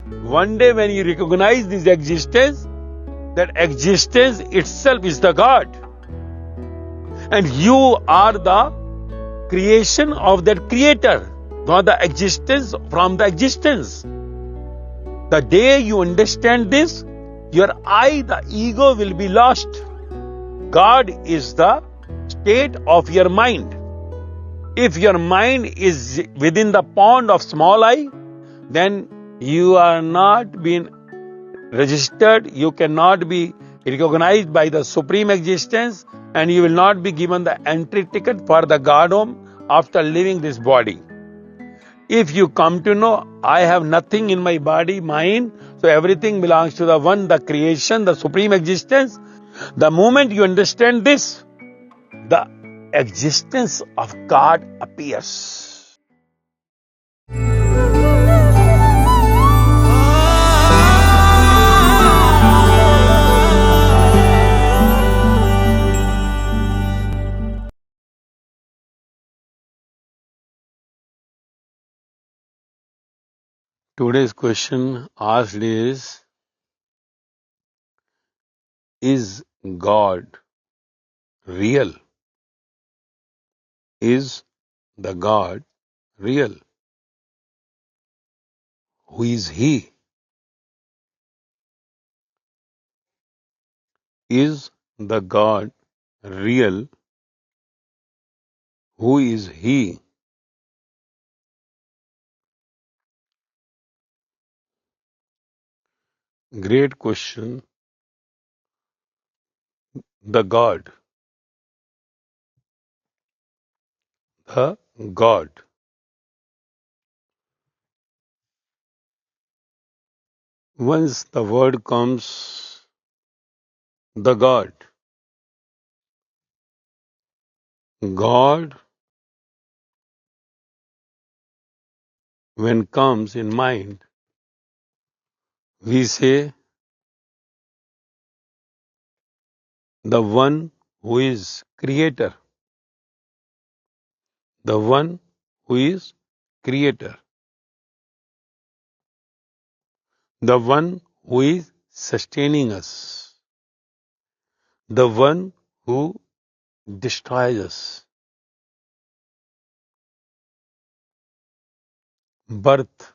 One day when you recognize this existence, that existence itself is the God. And you are the creation of that creator, not the existence from the existence. The day you understand this, your I, the ego, will be lost. God is the state of your mind. If your mind is within the pond of small I, then you are not being registered, you cannot be recognized by the supreme existence, and you will not be given the entry ticket for the God home after leaving this body. If you come to know, I have nothing in my body, mind, so everything belongs to the one, the creation, the supreme existence. The moment you understand this, the existence of God appears. Today's question asked is God real? Is the God real? Who is He? Is the God real? Who is He? Great question. The God. The God. Once the word comes, the God. God, when comes in mind, we say the one who is creator. The one who is creator. The one who is sustaining us. The one who destroys us. Birth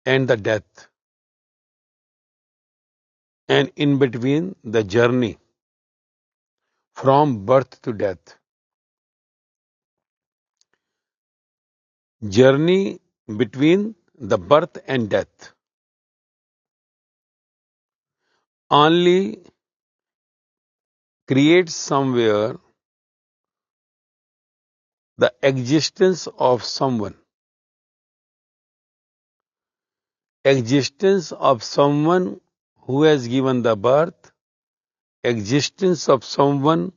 and the death. And in between the journey from birth to death. Journey between the birth and death. Only creates somewhere the existence of someone. Existence of someone who has given the birth. Existence of someone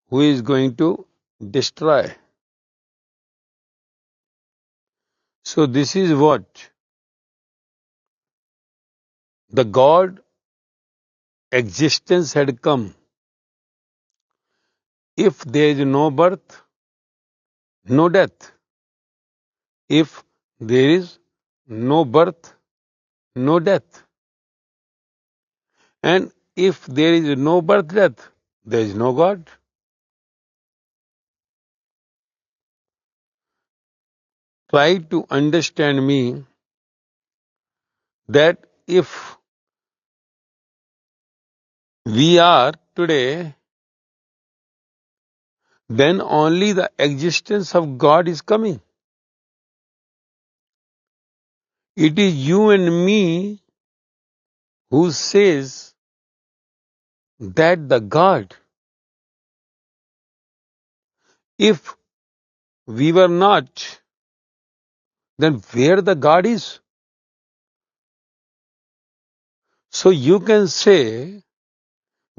who is going to destroy. So this is what the God existence had come. If there is no birth, no death. If there is no birth, no death. And if there is no birth, death, there is no God. Try to understand me that if we are today, then only the existence of God is coming. It is you and me who says that the God, if we were not, then where the God is? So you can say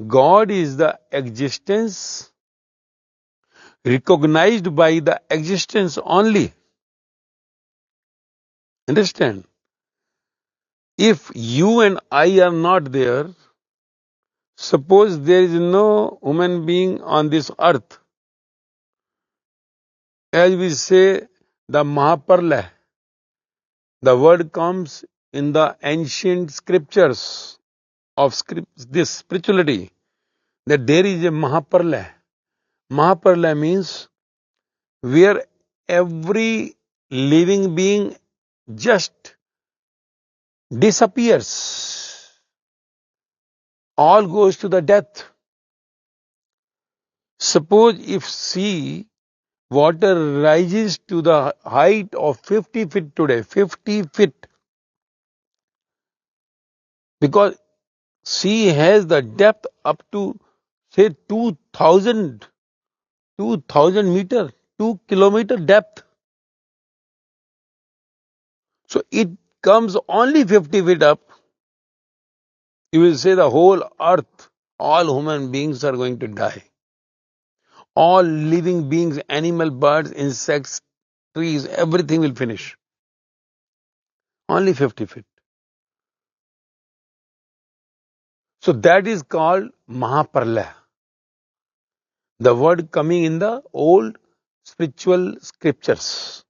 God is the existence recognized by the existence only. Understand? If you and I are not there, suppose there is no human being on this earth, as we say, the Mahapralaya, The word comes in the ancient scriptures of this spirituality, that there is a Mahapralaya. Mahapralaya means where every living being just disappears. All goes to the death. Suppose if sea water rises to the height of 50 feet today, 50 feet, because sea has the depth up to say 2000 meter, 2 kilometer depth. So it comes only 50 feet up. You will say the whole earth, all human beings are going to die. All living beings, animal, birds, insects, trees, everything will finish. Only 50 feet. So that is called Mahapralaya. The word coming in the old spiritual scriptures.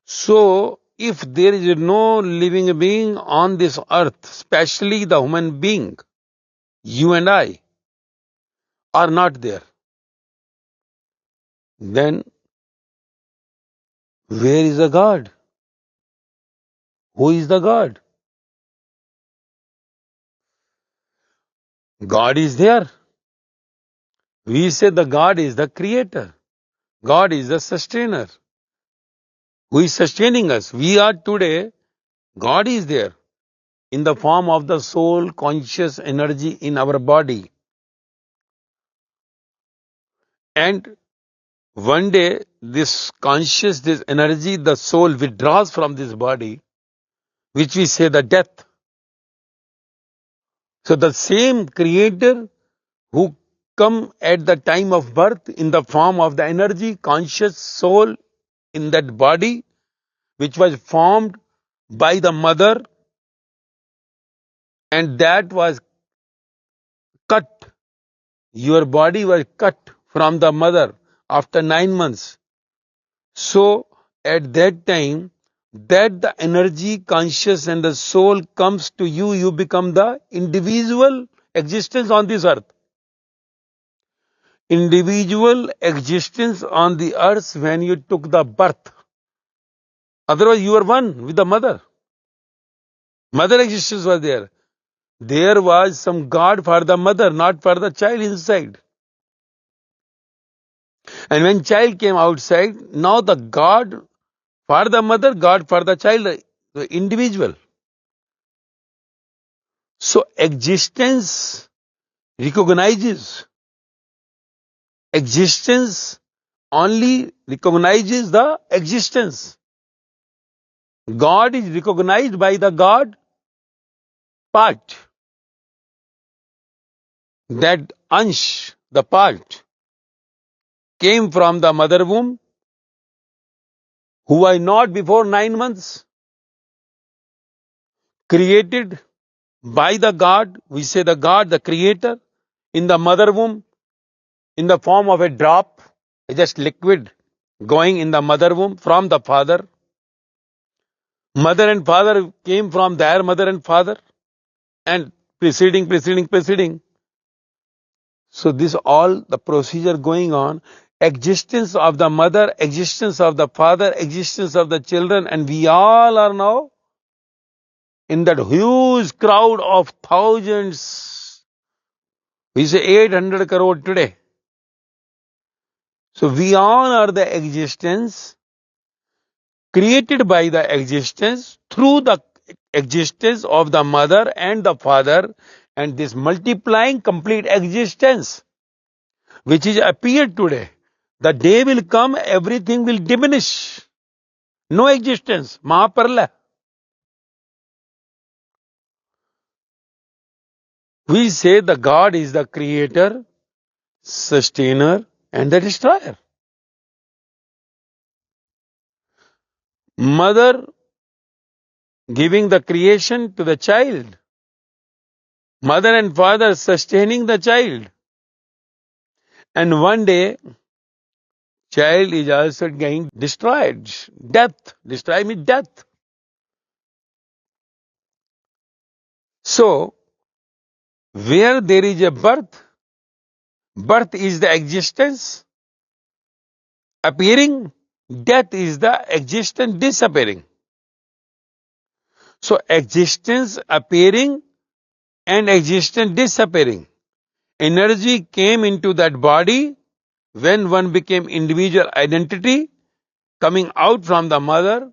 So if there is no living being on this earth, especially the human being, you and I are not there, then where is the God? Who is the God? God is there. We say the God is the creator. God is the sustainer. Who is sustaining us? We are today, God is there in the form of the soul, conscious energy in our body. And one day, this conscious, this energy, the soul withdraws from this body, which we say the death. So the same creator who come at the time of birth in the form of the energy, conscious soul in that body, which was formed by the mother, and that was cut. Your body was cut from the mother after 9 months. So at that time, that the energy, conscious and the soul comes to you, you become the individual existence on this earth. Individual existence on the earth when you took the birth. Otherwise you were one with the mother. Mother existence was there. There was some God for the mother, not for the child inside. And when child came outside, now the God for the mother, God for the child, the individual. So existence recognizes. Existence only recognizes the existence. God is recognized by the God part. That Ansh, the part, came from the mother womb, who was not before 9 months, created by the God, we say the God, the creator, in the mother womb, in the form of a drop, just liquid, going in the mother womb from the father. Mother and father came from their mother and father, and preceding. So this all the procedure going on, existence of the mother, existence of the father, existence of the children, and we all are now in that huge crowd of thousands. We say 800 crore today. So we all are the existence created by the existence through the existence of the mother and the father, and this multiplying complete existence which is appeared today. The day will come, everything will diminish. No existence. Mahapralaya. We say the God is the creator, sustainer, and the destroyer. Mother giving the creation to the child. Mother and father sustaining the child. And one day, child is also getting destroyed. Death. Destroy means death. So, where there is a birth, birth is the existence appearing, death is the existence disappearing. So, existence appearing and existence disappearing. Energy came into that body when one became individual identity coming out from the mother.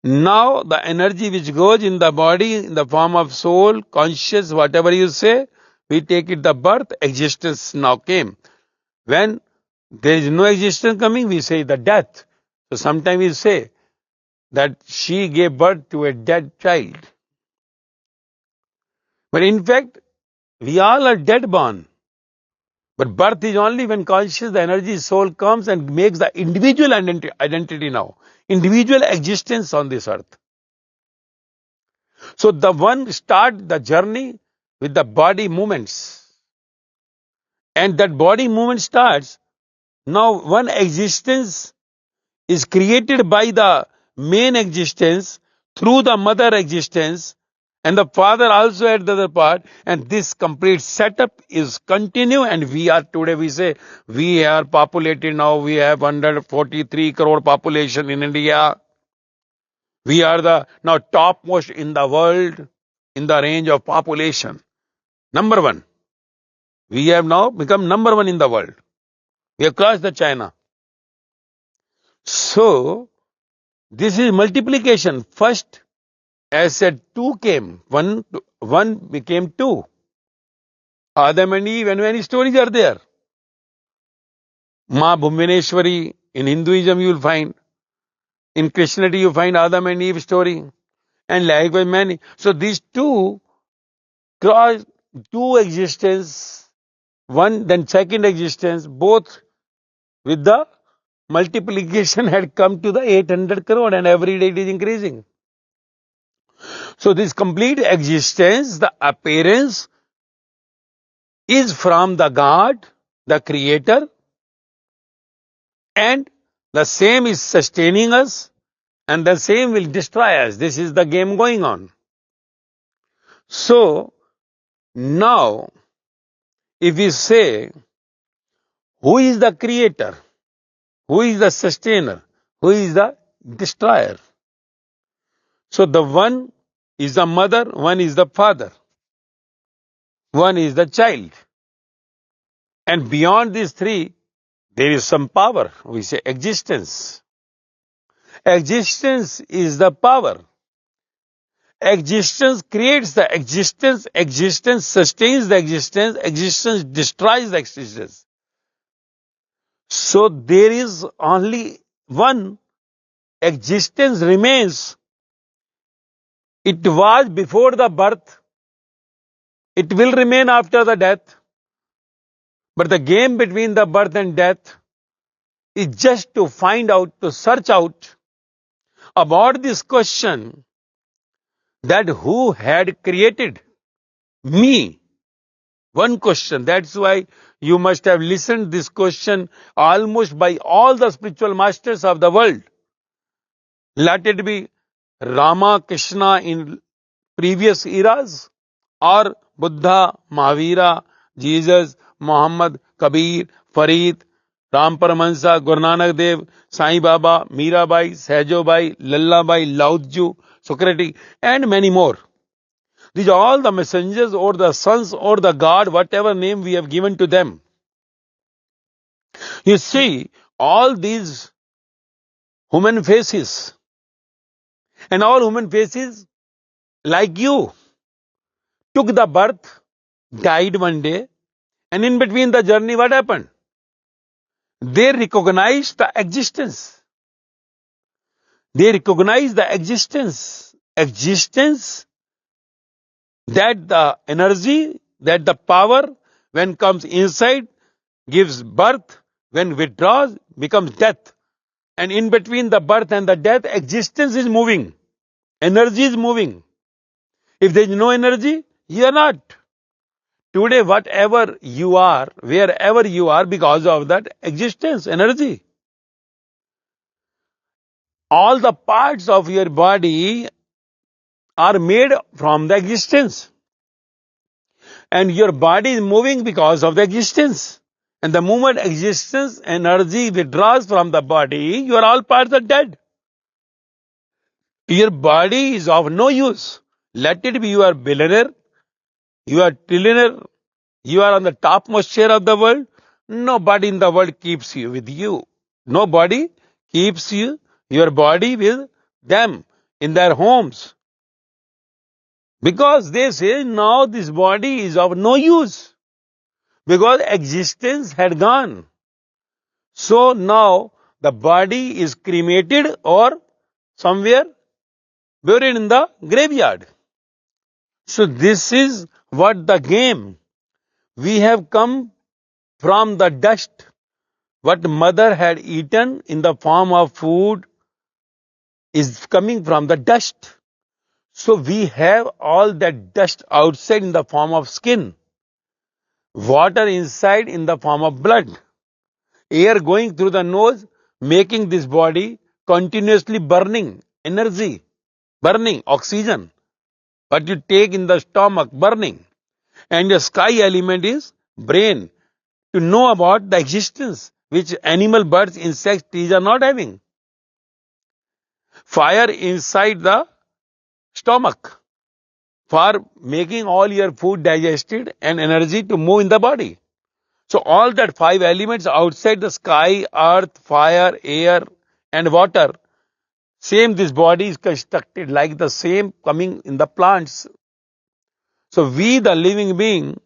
Now the energy which goes in the body in the form of soul, conscious, whatever you say, we take it the birth, existence now came. When there is no existence coming, we say the death. So sometimes we say that she gave birth to a dead child. But in fact, we all are dead born. But birth is only when conscious, the energy, soul comes and makes the individual identity now. Individual existence on this earth. So the one start the journey with the body movements. And that body movement starts. Now one existence is created by the main existence through the mother existence and the father also at the other part, and this complete setup is continue. And we are today, we say we are populated now, we have 143 crore population in India. We are the now topmost in the world in the range of population. Number one. We have now become number one in the world. We have crossed the China. So this is multiplication. First, as said, two came. One became two. Adam and Eve, and many stories are there. Ma Bhuvaneshwari, in Hinduism you will find. In Christianity you find Adam and Eve story. And likewise many. So these two crossed two existence, one then second existence, both with the multiplication had come to the 800 crore and every day it is increasing. So this complete existence, the appearance is from the God, the creator, and the same is sustaining us and the same will destroy us. This is the game going on. So now if we say who is the creator, who is the sustainer, who is the destroyer? So the one is the mother, one is the father, one is the child. And beyond these three, there is some power. We say existence. Existence is the power. Existence creates the existence. Existence sustains the existence. Existence destroys the existence. So there is only one. Existence remains. It was before the birth. It will remain after the death. But the game between the birth and death is just to find out, to search out about this question that who had created me. One question. That's why you must have listened this question almost by all the spiritual masters of the world. Let it be Rama, Krishna in previous eras, or Buddha, Mahavira, Jesus, Muhammad, Kabir, Farid, Ram Paramahansa, Guru Nanak Dev, Sai Baba, Mirabai, Sahjobai, Lallabai, Lautju, Socrates, and many more. These are all the messengers or the sons or the God, whatever name we have given to them. You see, all these human faces, and all human faces like you, took the birth, died one day, and in between the journey, what happened? They recognized the existence. They recognized the existence. Existence, that the energy, that the power, when comes inside, gives birth, when withdraws, becomes death. And in between the birth and the death, existence is moving. Energy is moving. If there is no energy, you are not. Today, whatever you are, wherever you are, because of that existence, energy. All the parts of your body are made from the existence. And your body is moving because of the existence. And the moment existence energy withdraws from the body, your all parts are dead. Your body is of no use. Let it be you are billionaire, you are trillionaire, you are on the topmost chair of the world. Nobody in the world keeps you with you. Nobody keeps your body with them in their homes. Because they say now this body is of no use. Because existence had gone. So now the body is cremated or somewhere buried in the graveyard. So this is what the game. We have come from the dust. What mother had eaten in the form of food is coming from the dust. So we have all that dust outside in the form of skin. Water inside in the form of blood. Air going through the nose, making this body continuously burning energy, burning oxygen. What you take in the stomach, burning. And the sky element is brain, to know about the existence, which animal, birds, insects, trees are not having. Fire inside the stomach for making all your food digested and energy to move in the body. So all that 5 elements outside the sky, earth, fire, air and water, same this body is constructed like the same coming in the plants. So we the living being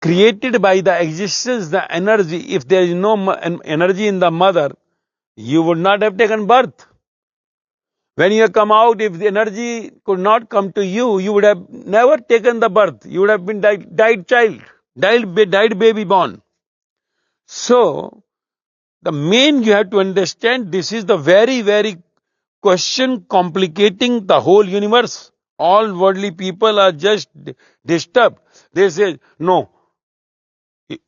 created by the existence, the energy, if there is no energy in the mother, you would not have taken birth. When you come out, if the energy could not come to you, you would have never taken the birth. You would have been died child, died baby born. So, the main you have to understand, this is the very, very question complicating the whole universe. All worldly people are just disturbed. They say, no,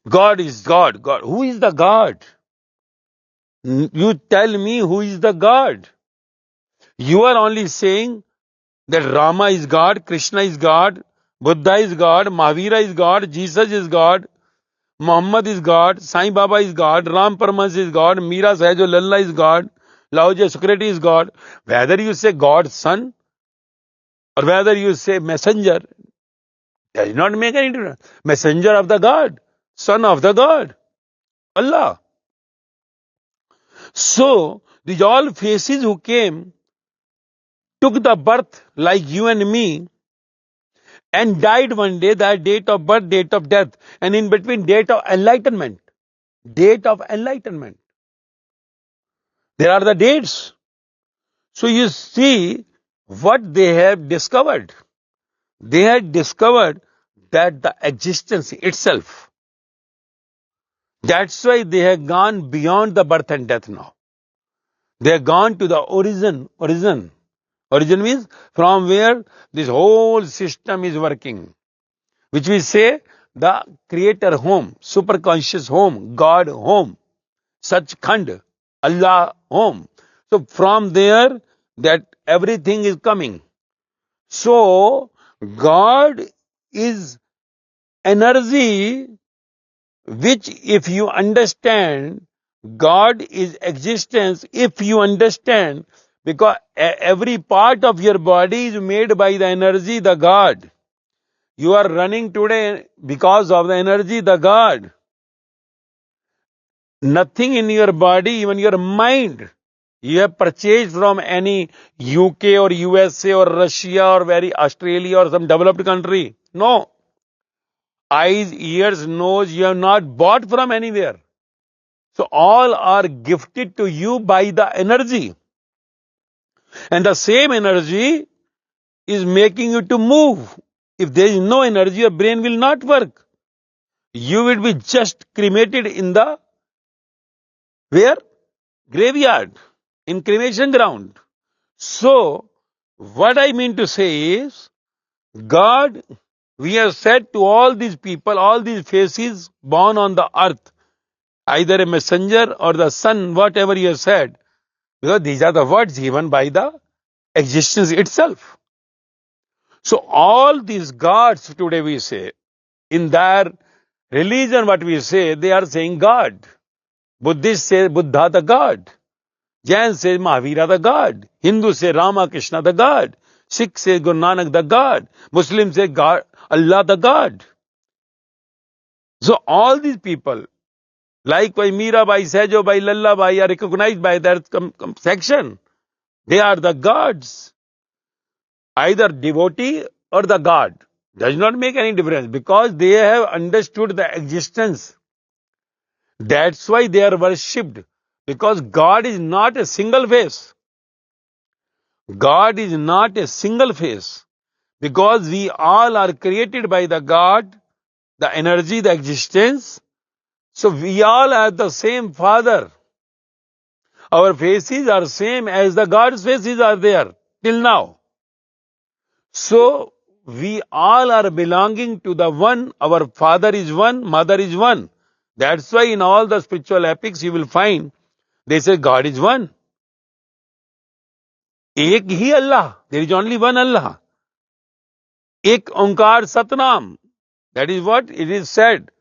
God is God. God. Who is the God? You tell me who is the God. You are only saying that Rama is God, Krishna is God, Buddha is God, Mahavira is God, Jesus is God, Muhammad is God, Sai Baba is God, Ram Paramahansa is God, Meera Sahajo Lalla is God, Laoje Socrates is God. Whether you say God's son or whether you say messenger, does not make any difference. Messenger of the God, son of the God, Allah. So, these all faces who came took the birth like you and me and died one day, that date of birth, date of death, and in between date of enlightenment. Date of enlightenment. There are the dates. So you see what they have discovered. They had discovered that the existence itself. That's why they have gone beyond the birth and death now. They have gone to the origin. Origin means from where this whole system is working. Which we say the creator home, superconscious home, God home, Sachkhand, Allah home. So from there that everything is coming. So God is energy which if you understand, God is existence if you understand, because every part of your body is made by the energy, the God. You are running today because of the energy, the God. Nothing in your body, even your mind, you have purchased from any UK or USA or Russia or very Australia or some developed country. No. Eyes, ears, nose, you have not bought from anywhere. So all are gifted to you by the energy. And the same energy is making you to move. If there is no energy, your brain will not work. You will be just cremated in the where? Graveyard, in cremation ground. So, what I mean to say is, God We have said to all these people, all these faces born on the earth, either a messenger or the son, whatever you have said, because these are the words given by the existence itself. So all these gods today we say, in their religion what we say, they are saying God. Buddhists say Buddha the God. Jain say Mahavira the God. Hindu say Rama Krishna the God. Sikh say Guru Nanak the God. Muslim say God, Allah the God. So all these people, likewise Mirabai, Sajobai, Lallabai, are recognized by that section. They are the gods. Either devotee or the God. Does not make any difference because they have understood the existence. That's why they are worshipped. Because God is not a single face. God is not a single face. Because we all are created by the God, the energy, the existence. So we all have the same Father. Our faces are same as the God's faces are there till now. So we all are belonging to the one. Our Father is one, Mother is one. That's why in all the spiritual epics you will find they say God is one. एक ही Allah. There is only one Allah. Ek Onkar Satnam. That is what it is said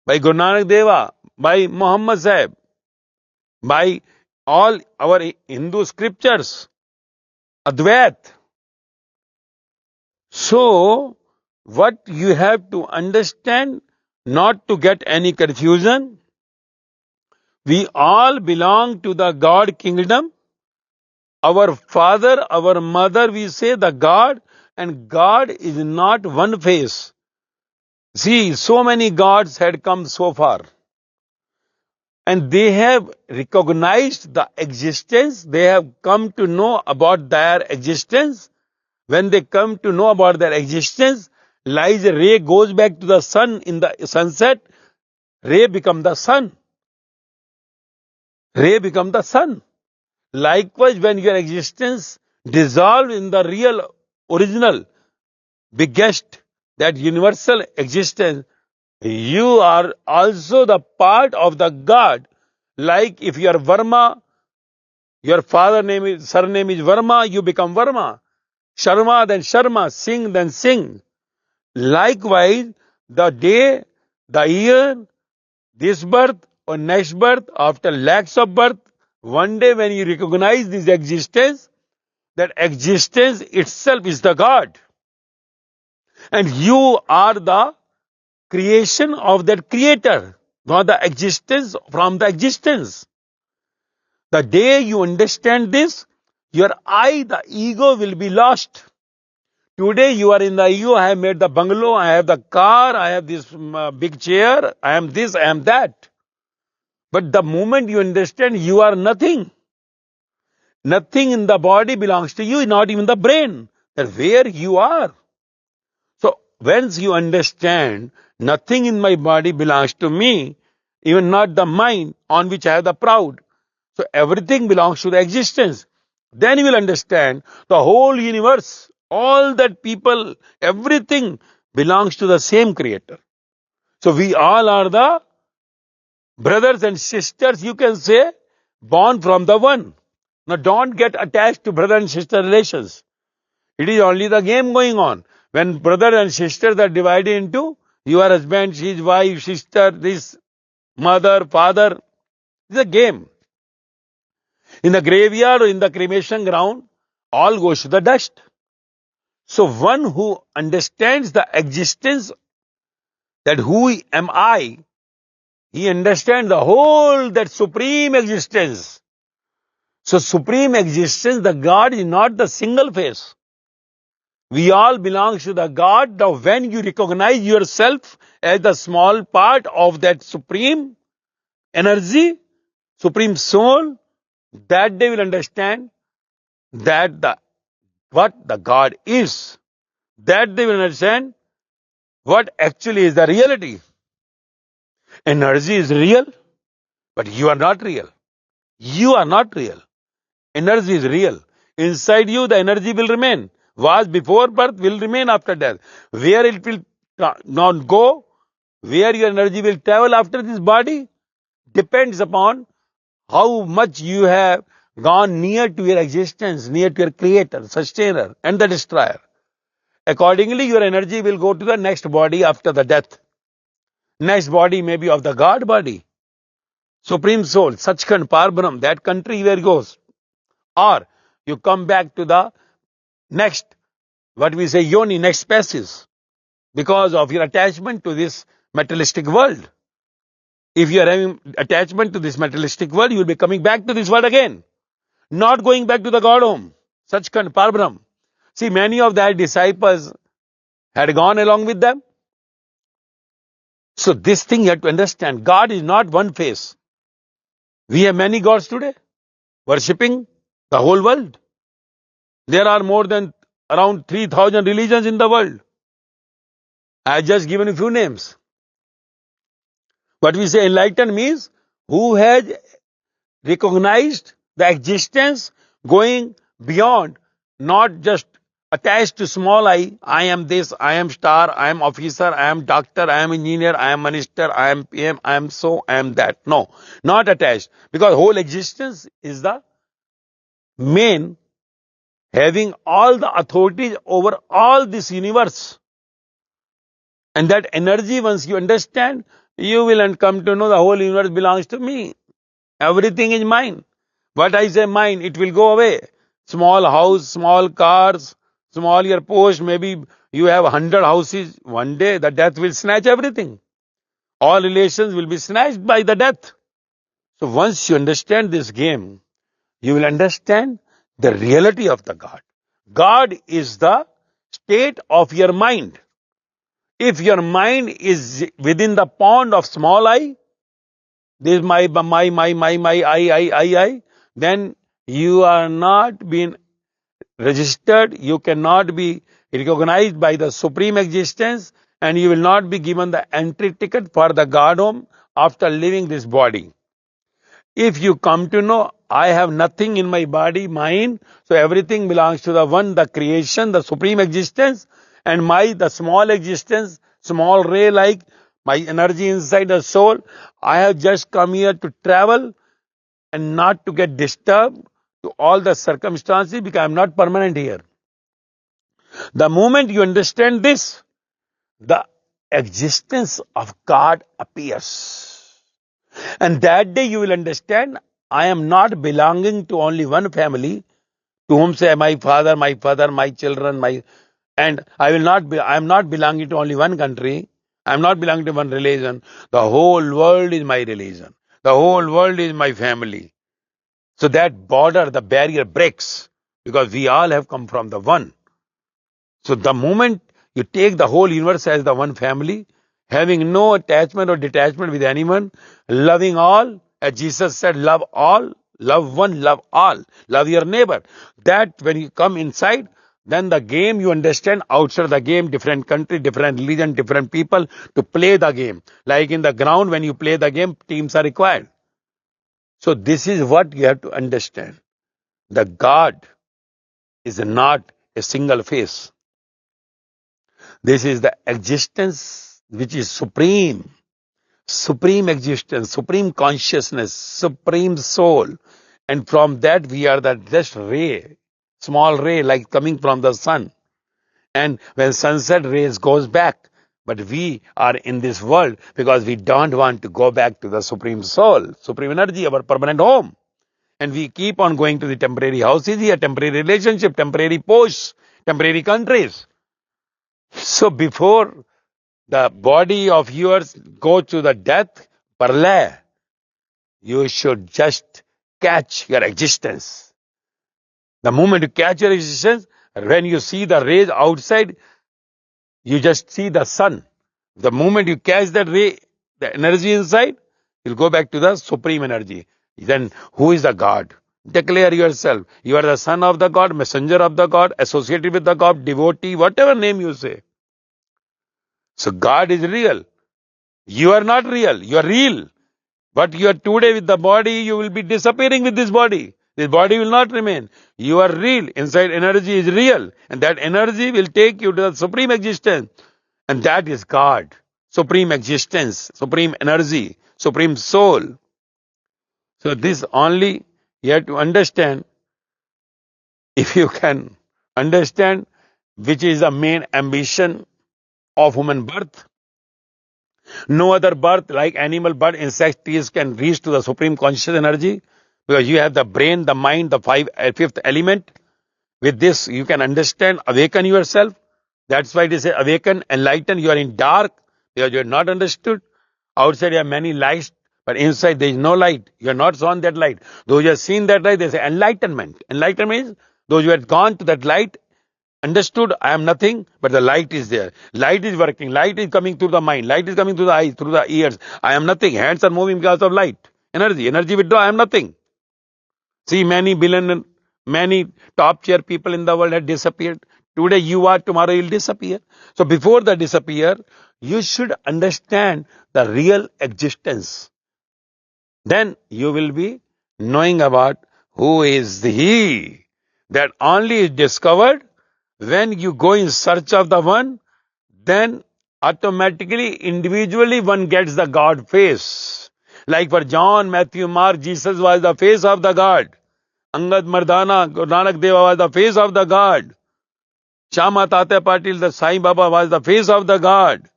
by Guru Nanak Deva, by Muhammad Sahib, by all our Hindu scriptures. Advait. So, what you have to understand, not to get any confusion, we all belong to the God kingdom. Our father, our mother, we say the God, and God is not one face. See, so many gods had come so far. And they have recognized the existence. They have come to know about their existence. When they come to know about their existence, lies a ray goes back to the sun in the sunset. Ray become the sun. Ray become the sun. Likewise, when your existence dissolved in the real, original, biggest, that universal existence, you are also the part of the God. Like if you are Varma, your surname is Varma, you become Varma. Sharma, then Sharma. Singh, then Singh. Likewise, the day, the year, this birth or next birth, after lakhs of birth, one day when you recognize this existence, that existence itself is the God. And you are the creation of that creator, not the existence from the existence. The day you understand this, your I, the ego, will be lost. Today you are in the ego, I have made the bungalow, I have the car, I have this big chair, I am this, I am that. But the moment you understand you are nothing, nothing in the body belongs to you, not even the brain, that where you are. So once you understand nothing in my body belongs to me, even not the mind on which I have the proud. So everything belongs to the existence. Then you will understand the whole universe, all that people, everything belongs to the same creator. So we all are the brothers and sisters, you can say, born from the one. Now don't get attached to brother and sister relations. It is only the game going on. When brother and sisters are divided into your husband, his wife, sister, this mother, father, it's a game. In the graveyard or in the cremation ground, all goes to the dust. So one who understands the existence, that who am I, he understands the whole, that supreme existence. So supreme existence, the God is not the single face. We all belong to the God. Now when you recognize yourself as the small part of that supreme energy, supreme soul, that they will understand that what the God is. That they will understand what actually is the reality. Energy is real, but you are not real. You are not real. Energy is real. Inside you, the energy will remain. Was before birth will remain after death. Where it will not go, where your energy will travel after this body, depends upon how much you have gone near to your existence, near to your creator, sustainer, and the destroyer. Accordingly, your energy will go to the next body after the death. Next body may be of the God body, Supreme Soul, Sachkhand, Parbrahm, that country where it goes. Or you come back to the next, what we say, yoni, next species, because of your attachment to this materialistic world. If you are having attachment to this materialistic world, you will be coming back to this world again, not going back to the God home, Sachkhand, Parbrahm. See, many of their disciples had gone along with them. So this thing you have to understand, God is not one face. We have many gods today, worshipping the whole world. There are more than around 3,000 religions in the world. I have just given a few names. What we say enlightened means who has recognized the existence going beyond, not just attached to small I am this, I am star, I am officer, I am doctor, I am engineer, I am minister, I am PM, I am so, I am that. No, not attached. Because whole existence is the main, having all the authorities over all this universe. And that energy, once you understand, you will come to know the whole universe belongs to me. Everything is mine. What I say mine, it will go away. Small house, small cars, small your post, maybe you have 100 houses. One day the death will snatch everything. All relations will be snatched by the death. So once you understand this game, you will understand the reality of the God. God is the state of your mind. If your mind is within the pond of small I, this is my, I, then you are not being registered, you cannot be recognized by the supreme existence, and you will not be given the entry ticket for the God home after leaving this body. If you come to know, I have nothing in my body, mine, so everything belongs to the one, the creation, the supreme existence, and the small existence, small ray like, my energy inside the soul, I have just come here to travel and not to get disturbed to all the circumstances because I am not permanent here. The moment you understand this, the existence of God appears. And that day you will understand, I am not belonging to only one family, to whom say my father, my children, and I am not belonging to only one country. I am not belonging to one religion. The whole world is my religion. The whole world is my family. So that border, the barrier breaks because we all have come from the one. So the moment you take the whole universe as the one family, having no attachment or detachment with anyone, loving all, as Jesus said, love all, love one, love all, love your neighbor. That when you come inside, then the game you understand, outside the game, different country, different religion, different people to play the game. Like in the ground, when you play the game, teams are required. So this is what you have to understand. The God is not a single face. This is the existence which is supreme. Supreme existence, supreme consciousness, supreme soul. And from that we are the just ray, small ray like coming from the sun. And when sunset rays goes back, but we are in this world because we don't want to go back to the supreme soul, supreme energy, our permanent home. And we keep on going to the temporary houses here, temporary relationship, temporary posts, temporary countries. So before the body of yours go to the death, parlay, you should just catch your existence. The moment you catch your existence, when you see the rays outside, you just see the sun. The moment you catch that ray, the energy inside, you'll go back to the supreme energy. Then who is the God? Declare yourself. You are the son of the God, messenger of the God, associated with the God, devotee, whatever name you say. So God is real. You are not real. You are real. But you are today with the body, you will be disappearing with this body. This body will not remain. You are real. Inside energy is real. And that energy will take you to the supreme existence. And that is God. Supreme existence, supreme energy, supreme soul. So this only you have to understand. If you can understand which is the main ambition of human birth, no other birth like animal birth, insect, trees can reach to the supreme conscious energy because you have the brain, the mind, the fifth element. With this, you can understand, awaken yourself. That's why it is awaken, enlighten. You are in dark because you are not understood. Outside, you have many lights, but inside there is no light. You are not shown that light. Those who have seen that light, they say enlightenment. Enlightenment means those who have gone to that light, understood, I am nothing, but the light is there. Light is working. Light is coming through the mind. Light is coming through the eyes, through the ears. I am nothing. Hands are moving because of light. Energy withdraw. I am nothing. See, many top tier people in the world have disappeared. Today you are, tomorrow you will disappear. So before the disappear, you should understand the real existence. Then you will be knowing about who is he. That only is discovered when you go in search of the one, then automatically, individually one gets the God face. Like for John, Matthew, Mark, Jesus was the face of the God. Angad Mardana, Guru Nanak Deva was the face of the God. Shama Tate Patil, the Sai Baba was the face of the God.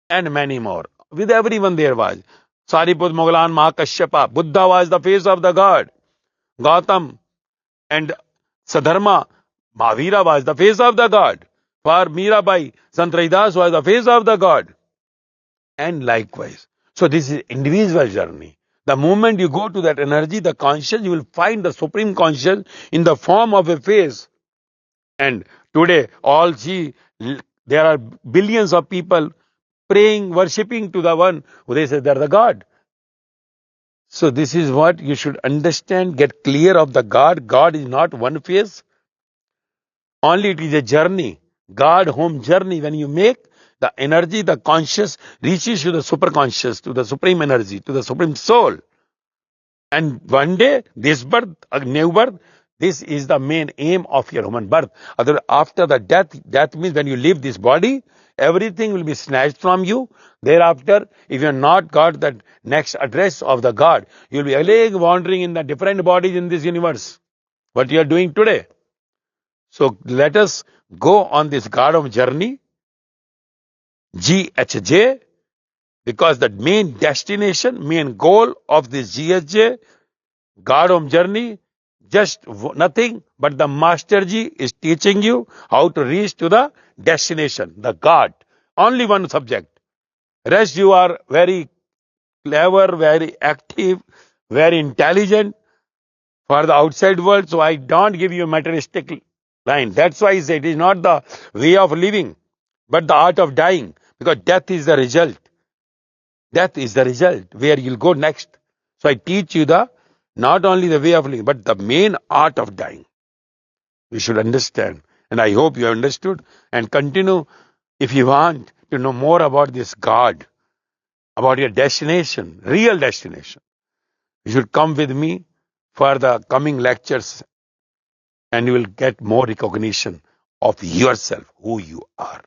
And many more. With everyone there was. Sariput Mogalan Mahakashyapa, Buddha was the face of the God. Gautam and Sadharma, Mahavira was the face of the God. For Mirabai, Sant Raidas was the face of the God. And likewise. So this is individual journey. The moment you go to that energy, the conscious, you will find the supreme conscious in the form of a face. And today, there are billions of people praying, worshipping to the one who they say they're the God. So this is what you should understand, get clear of the God. God is not one face. Only it is a journey. God home journey. When you make the energy, the conscious reaches to the superconscious, to the supreme energy, to the supreme soul. And one day, this birth, a new birth, this is the main aim of your human birth. After the death means when you leave this body, everything will be snatched from you. Thereafter, if you have not got that next address of the God, you will be again wandering in the different bodies in this universe. What you are doing today. So let us go on this Godom journey, GHJ, because the main destination, main goal of this GHJ, Godom journey, just nothing but the MAAsterG is teaching you how to reach to the destination, the God. Only one subject. Rest you are very clever, very active, very intelligent for the outside world. So I don't give you a materialistic line. That's why I say it is not the way of living, but the art of dying. Because death is the result. Death is the result where you'll go next. So I teach you not only the way of living, but the main art of dying. We should understand. And I hope you have understood and continue if you want to know more about this God, about your destination, real destination. You should come with me for the coming lectures and you will get more recognition of yourself, who you are.